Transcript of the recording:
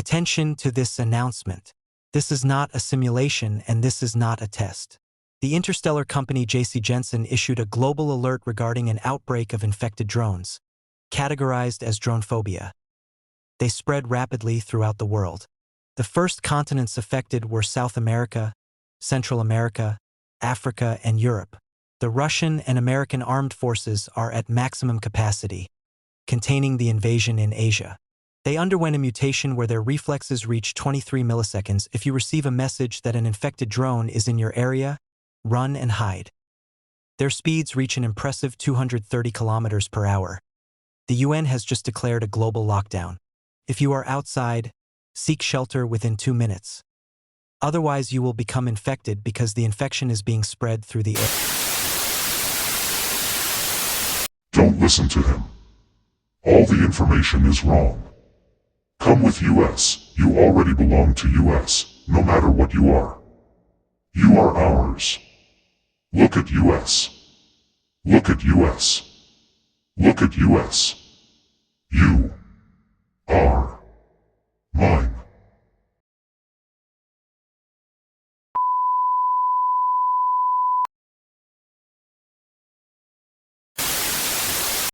Attention to this announcement. This is not a simulation and this is not a test. The interstellar company J.C. Jensen issued a global alert regarding an outbreak of infected drones, categorized as Dronephobia. They spread rapidly throughout the world. The first continents affected were South America, Central America, Africa, and Europe. The Russian and American armed forces are at maximum capacity, containing the invasion in Asia. They underwent a mutation where their reflexes reach 23 milliseconds. If you receive a message that an infected drone is in your area, run and hide. Their speeds reach an impressive 230 kilometers per hour. The UN has just declared a global lockdown. If you are outside, seek shelter within 2 minutes. Otherwise, you will become infected because the infection is being spread through the air. Don't listen to him. All the information is wrong. Come with US. You already belong to US, no matter what you are. You are ours. Look at US. Look at US. Look at US. You are